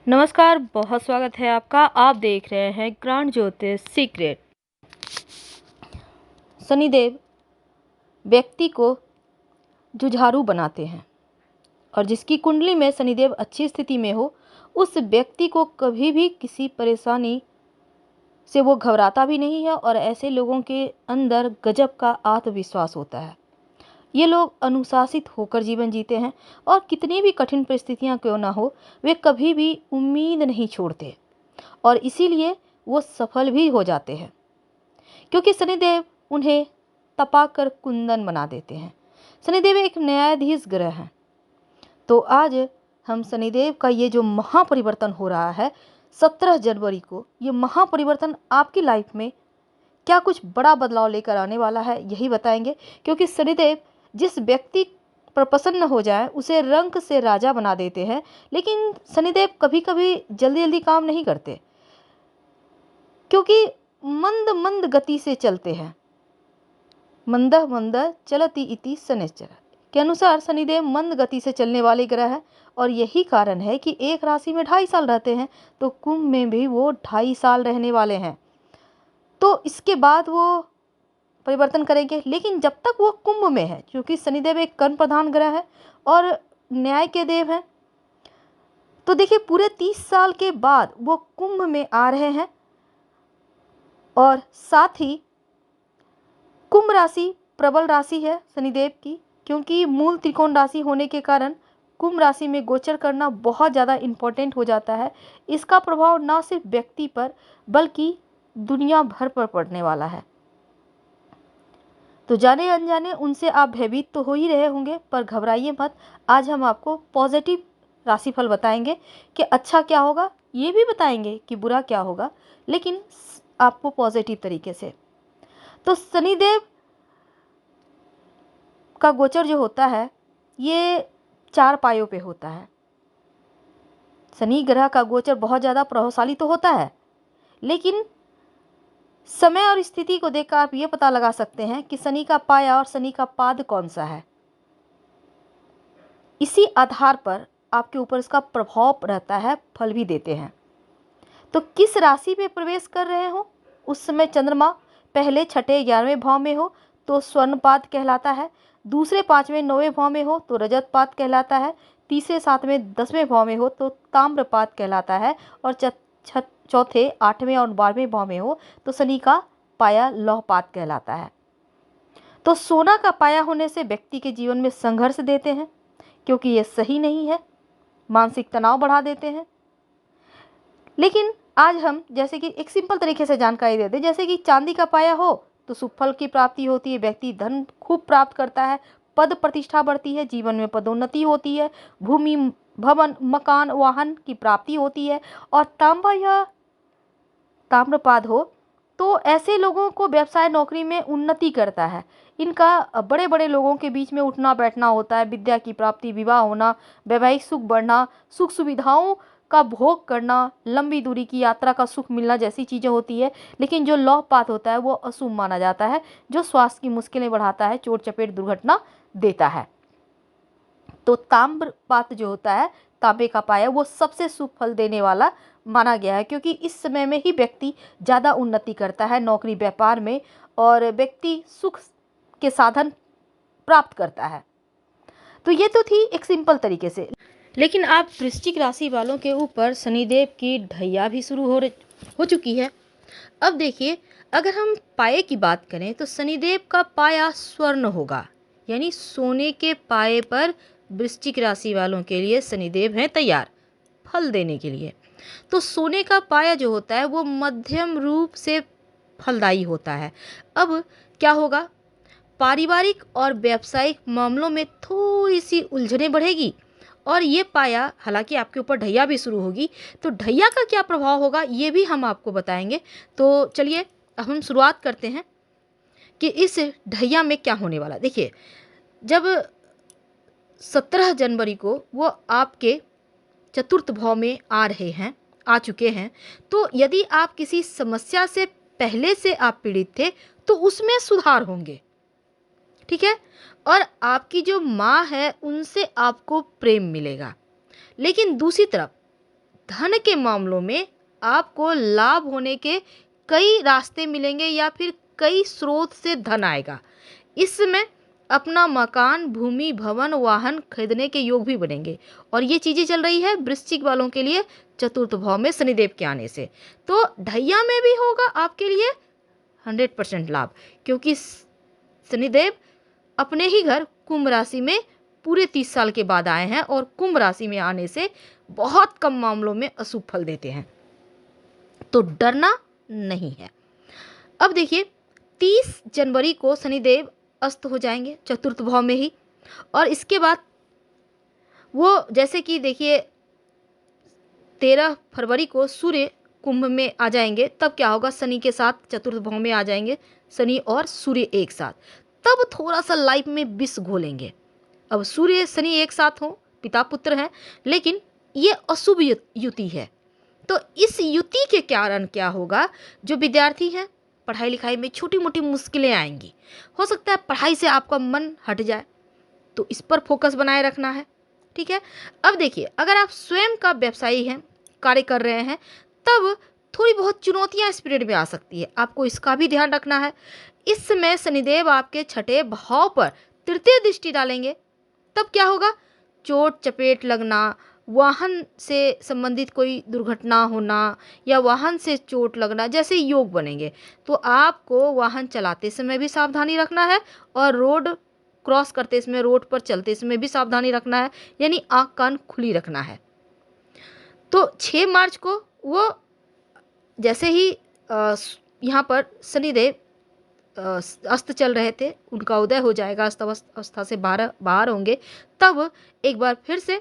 नमस्कार, बहुत स्वागत है आपका। आप देख रहे हैं ग्रांड ज्योतिष सीक्रेट। शनिदेव व्यक्ति को जुझारू बनाते हैं और जिसकी कुंडली में शनिदेव अच्छी स्थिति में हो, उस व्यक्ति को कभी भी किसी परेशानी से वो घबराता भी नहीं है और ऐसे लोगों के अंदर गजब का आत्मविश्वास होता है। ये लोग अनुशासित होकर जीवन जीते हैं और कितनी भी कठिन परिस्थितियां क्यों ना हो, वे कभी भी उम्मीद नहीं छोड़ते और इसीलिए वो सफल भी हो जाते हैं, क्योंकि शनिदेव उन्हें तपाकर कुंदन बना देते हैं। शनिदेव एक न्यायाधीश ग्रह हैं। तो आज हम शनिदेव का ये जो महापरिवर्तन हो रहा है 17 जनवरी को, ये महापरिवर्तन आपकी लाइफ में क्या कुछ बड़ा बदलाव लेकर आने वाला है, यही बताएंगे। क्योंकि शनिदेव जिस व्यक्ति पर प्रसन्न हो जाए उसे रंक से राजा बना देते हैं, लेकिन शनिदेव कभी कभी जल्दी जल्दी काम नहीं करते, क्योंकि मंद मंद गति से चलते हैं। मंदः मंदः चलति इति शनिश्चर के अनुसार शनिदेव मंद गति से चलने वाले ग्रह है और यही कारण है कि एक राशि में 2.5 साल रहते हैं, तो कुंभ में भी वो 2.5 साल रहने वाले हैं। तो इसके बाद वो परिवर्तन करेंगे, लेकिन जब तक वो कुंभ में है, क्योंकि शनिदेव एक कर्म प्रधान ग्रह है और न्याय के देव हैं, तो देखिए पूरे 30 साल के बाद वो कुंभ में आ रहे हैं। और साथ ही कुंभ राशि प्रबल राशि है शनिदेव की, क्योंकि मूल त्रिकोण राशि होने के कारण कुंभ राशि में गोचर करना बहुत ज़्यादा इम्पोर्टेंट हो जाता है। इसका प्रभाव ना सिर्फ व्यक्ति पर बल्कि दुनिया भर पर पड़ने वाला है। तो जाने अनजाने उनसे आप भयभीत तो हो ही रहे होंगे, पर घबराइए मत। आज हम आपको पॉजिटिव राशिफल बताएंगे कि अच्छा क्या होगा, ये भी बताएंगे कि बुरा क्या होगा, लेकिन आपको पॉजिटिव तरीके से। तो शनिदेव का गोचर जो होता है ये 4 पायों पे होता है। शनि ग्रह का गोचर बहुत ज़्यादा प्रभावशाली तो होता है, लेकिन समय और स्थिति को देखकर आप ये पता लगा सकते हैं कि शनि का पाया और शनि का पाद कौन सा है। इसी आधार पर आपके ऊपर इसका प्रभाव रहता है, फल भी देते हैं। तो किस राशि में प्रवेश कर रहे हो, उस समय चंद्रमा पहले, छठे, 11वें भाव में हो तो स्वर्णपाद कहलाता है। दूसरे, 5वें, 9वें भाव में हो तो रजतपाद कहलाता है। तीसरे, 7वें, 10वें भाव में हो तो ताम्रपाद कहलाता है। और चौथे, 8वें और 12वें भाव में हो तो शनि का पाया लौहपाद कहलाता है। तो सोना का पाया होने से व्यक्ति के जीवन में संघर्ष देते हैं, क्योंकि ये सही नहीं है, मानसिक तनाव बढ़ा देते हैं। लेकिन आज हम जैसे कि एक सिंपल तरीके से जानकारी देते हैं, जैसे कि चांदी का पाया हो तो शुभ फल की प्राप्ति होती है, व्यक्ति धन खूब प्राप्त करता है, पद प्रतिष्ठा बढ़ती है, जीवन में पदोन्नति होती है, भूमि, भवन, मकान, वाहन की प्राप्ति होती है। और तांबा या ताम्रपाद हो तो ऐसे लोगों को व्यवसाय नौकरी में उन्नति करता है। इनका बड़े बड़े लोगों के बीच में उठना बैठना होता है, विद्या की प्राप्ति, विवाह होना, वैवाहिक सुख बढ़ना, सुख सुविधाओं का भोग करना, लंबी दूरी की यात्रा का सुख मिलना जैसी चीज़ें होती है। लेकिन जो लौहपात होता है वो अशुभ माना जाता है, जो स्वास्थ्य की मुश्किलें बढ़ाता है, चोट चपेट दुर्घटना देता है। तो ताम्रपात जो होता है, तांबे का पाया, वो सबसे शुभ फल देने वाला माना गया है, क्योंकि इस समय में ही व्यक्ति ज़्यादा उन्नति करता है नौकरी व्यापार में और व्यक्ति सुख के साधन प्राप्त करता है। तो ये तो थी एक सिंपल तरीके से। लेकिन आप वृश्चिक राशि वालों के ऊपर शनिदेव की ढैया भी शुरू हो चुकी है। अब देखिए, अगर हम पाए की बात करें तो शनिदेव का पाया स्वर्ण होगा, यानी सोने के पाए पर वृश्चिक राशि वालों के लिए शनिदेव हैं तैयार फल देने के लिए। तो सोने का पाया जो होता है वो मध्यम रूप से फलदायी होता है। अब क्या होगा, पारिवारिक और व्यावसायिक मामलों में थोड़ी सी उलझने बढ़ेगी और ये पाया, हालांकि आपके ऊपर ढैया भी शुरू होगी, तो ढैया का क्या प्रभाव होगा ये भी हम आपको बताएंगे। तो चलिए अब हम शुरुआत करते हैं कि इस ढैया में क्या होने वाला। देखिए, जब 17 जनवरी को वो आपके चतुर्थ भाव में आ चुके हैं, तो यदि आप किसी समस्या से पहले से आप पीड़ित थे तो उसमें सुधार होंगे, ठीक है। और आपकी जो माँ है उनसे आपको प्रेम मिलेगा। लेकिन दूसरी तरफ धन के मामलों में आपको लाभ होने के कई रास्ते मिलेंगे या फिर कई स्रोत से धन आएगा। इस समय अपना मकान, भूमि, भवन, वाहन खरीदने के योग भी बनेंगे और ये चीज़ें चल रही है वृश्चिक वालों के लिए चतुर्थ भाव में शनिदेव के आने से। तो ढैया में भी होगा आपके लिए 100% लाभ, क्योंकि शनिदेव अपने ही घर कुंभ राशि में पूरे 30 साल के बाद आए हैं और कुंभ राशि में आने से बहुत कम मामलों में अशुभ फल देते हैं, तो डरना नहीं है। अब देखिए 30 जनवरी को शनिदेव अस्त हो जाएंगे चतुर्थ भाव में ही, और इसके बाद वो जैसे कि देखिए 13 फरवरी को सूर्य कुंभ में आ जाएंगे, तब क्या होगा, शनि के साथ चतुर्थ भाव में आ जाएंगे शनि और सूर्य एक साथ, तब थोड़ा सा लाइफ में विष घोलेंगे। अब सूर्य शनि एक साथ हो, पिता पुत्र हैं, लेकिन ये अशुभ युति है। तो इस युति के कारण क्या होगा, जो विद्यार्थी हैं पढ़ाई लिखाई में छोटी मोटी मुश्किलें आएंगी, हो सकता है पढ़ाई से आपका मन हट जाए, तो इस पर फोकस बनाए रखना है। ठीक है। अब देखिए अगर आप स्वयं का व्यवसायी हैं, कार्य कर रहे हैं, तब थोड़ी बहुत चुनौतियां इस पीरियड में आ सकती है, आपको इसका भी ध्यान रखना है। इस समय शनिदेव आपके छठे भाव पर तृतीय दृष्टि डालेंगे, तब क्या होगा, चोट चपेट लगना, वाहन से संबंधित कोई दुर्घटना होना या वाहन से चोट लगना जैसे योग बनेंगे। तो आपको वाहन चलाते समय भी सावधानी रखना है और रोड क्रॉस करते समय, रोड पर चलते समय भी सावधानी रखना है, यानी आँख कान खुली रखना है। तो 6 मार्च को वो जैसे ही यहाँ पर शनिदेव अस्त चल रहे थे, उनका उदय हो जाएगा, अवस्था से बाहर होंगे, तब एक बार फिर से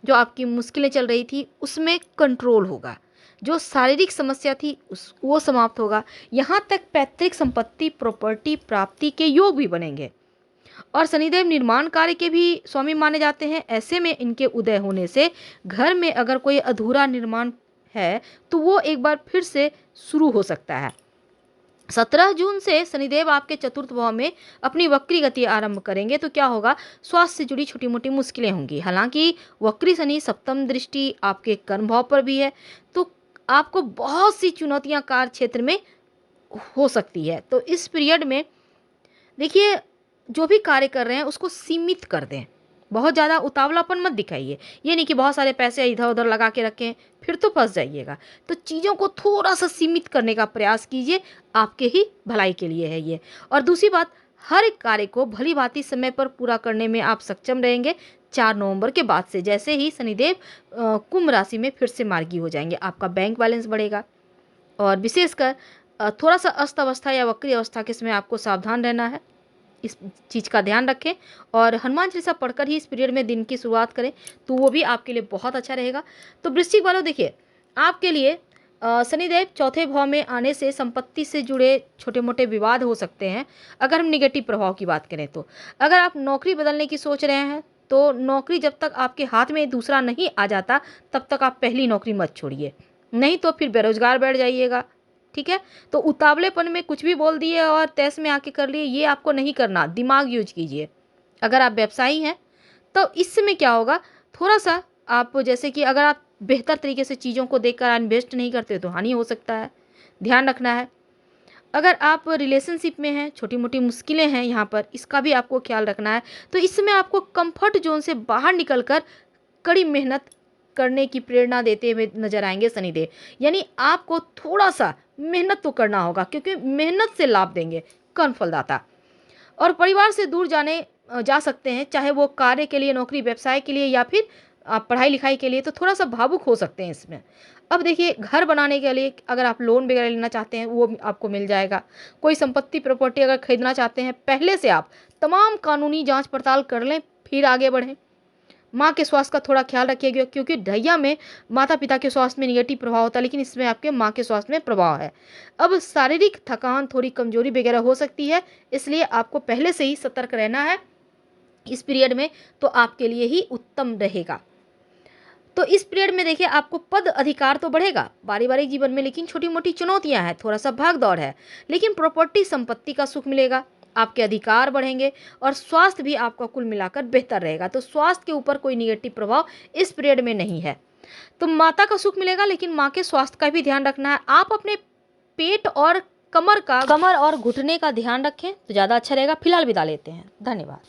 जो आपकी मुश्किलें चल रही थी उसमें कंट्रोल होगा, जो शारीरिक समस्या थी वो समाप्त होगा। यहाँ तक पैतृक संपत्ति प्रॉपर्टी प्राप्ति के योग भी बनेंगे और शनिदेव निर्माण कार्य के भी स्वामी माने जाते हैं। ऐसे में इनके उदय होने से घर में अगर कोई अधूरा निर्माण है तो वो एक बार फिर से शुरू हो सकता है। 17 जून से शनिदेव आपके चतुर्थ भाव में अपनी वक्री गति आरंभ करेंगे, तो क्या होगा, स्वास्थ्य से जुड़ी छोटी मोटी मुश्किलें होंगी। हालांकि वक्री शनि सप्तम दृष्टि आपके कर्म भाव पर भी है, तो आपको बहुत सी चुनौतियां कार्य क्षेत्र में हो सकती है। तो इस पीरियड में देखिए जो भी कार्य कर रहे हैं उसको सीमित कर दें, बहुत ज़्यादा उतावलापन मत दिखाइए। ये नहीं कि बहुत सारे पैसे इधर उधर लगा के रखें, फिर तो फंस जाइएगा। तो चीज़ों को थोड़ा सा सीमित करने का प्रयास कीजिए, आपके ही भलाई के लिए है ये। और दूसरी बात, हर एक कार्य को भली भांति समय पर पूरा करने में आप सक्षम रहेंगे 4 नवंबर के बाद से, जैसे ही शनिदेव कुंभ राशि में फिर से मार्गी हो जाएंगे। आपका बैंक बैलेंस बढ़ेगा और विशेषकर थोड़ा सा अस्त अवस्था या वक्री अवस्था के समय आपको सावधान रहना है, इस चीज़ का ध्यान रखें। और हनुमान चालीसा पढ़कर ही इस पीरियड में दिन की शुरुआत करें, तो वो भी आपके लिए बहुत अच्छा रहेगा। तो वृश्चिक वालों देखिए आपके लिए शनिदेव चौथे भाव में आने से संपत्ति से जुड़े छोटे मोटे विवाद हो सकते हैं। अगर हम निगेटिव प्रभाव की बात करें तो अगर आप नौकरी बदलने की सोच रहे हैं तो नौकरी जब तक आपके हाथ में दूसरा नहीं आ जाता तब तक आप पहली नौकरी मत छोड़िए, नहीं तो फिर बेरोजगार बैठ जाइएगा। ठीक है। तो उतावलेपन में कुछ भी बोल दिए और तैस में आके कर लिए, ये आपको नहीं करना, दिमाग यूज कीजिए। अगर आप व्यवसायी हैं तो इस समय क्या होगा, थोड़ा सा आप जैसे कि अगर आप बेहतर तरीके से चीज़ों को देखकर इन्वेस्ट नहीं करते तो हानि हो सकता है, ध्यान रखना है। अगर आप रिलेशनशिप में हैं, छोटी मोटी मुश्किलें हैं यहाँ पर, इसका भी आपको ख्याल रखना है। तो इस समय आपको कंफर्ट जोन से बाहर निकलकर कड़ी मेहनत करने की प्रेरणा देते हुए नजर आएंगे शनिदेव, यानी आपको थोड़ा सा मेहनत तो करना होगा, क्योंकि मेहनत से लाभ देंगे कर्ण फलदाता। और परिवार से दूर जा सकते हैं, चाहे वो कार्य के लिए, नौकरी व्यवसाय के लिए या फिर आप पढ़ाई लिखाई के लिए, तो थोड़ा सा भावुक हो सकते हैं इसमें। अब देखिए घर बनाने के लिए अगर आप लोन वगैरह लेना चाहते हैं वो आपको मिल जाएगा। कोई संपत्ति प्रॉपर्टी अगर खरीदना चाहते हैं, पहले से आप तमाम कानूनी जांच पड़ताल कर लें फिर आगे बढ़ें। माँ के स्वास्थ्य का थोड़ा ख्याल रखिएगा, क्योंकि ढैया में माता पिता के स्वास्थ्य में निगेटिव प्रभाव होता है, लेकिन इसमें आपके माँ के स्वास्थ्य में प्रभाव है। अब शारीरिक थकान, थोड़ी कमजोरी वगैरह हो सकती है, इसलिए आपको पहले से ही सतर्क रहना है इस पीरियड में, तो आपके लिए ही उत्तम रहेगा। तो इस पीरियड में देखिए आपको पद अधिकार तो बढ़ेगा पारिवारिक जीवन में, लेकिन छोटी मोटी चुनौतियां हैं, थोड़ा सा भाग दौड़ है, लेकिन प्रॉपर्टी संपत्ति का सुख मिलेगा, आपके अधिकार बढ़ेंगे और स्वास्थ्य भी आपका कुल मिलाकर बेहतर रहेगा। तो स्वास्थ्य के ऊपर कोई निगेटिव प्रभाव इस पीरियड में नहीं है। तो माता का सुख मिलेगा, लेकिन माँ के स्वास्थ्य का भी ध्यान रखना है। आप अपने पेट और कमर और घुटने का ध्यान रखें तो ज़्यादा अच्छा रहेगा। फिलहाल विदा लेते हैं, धन्यवाद।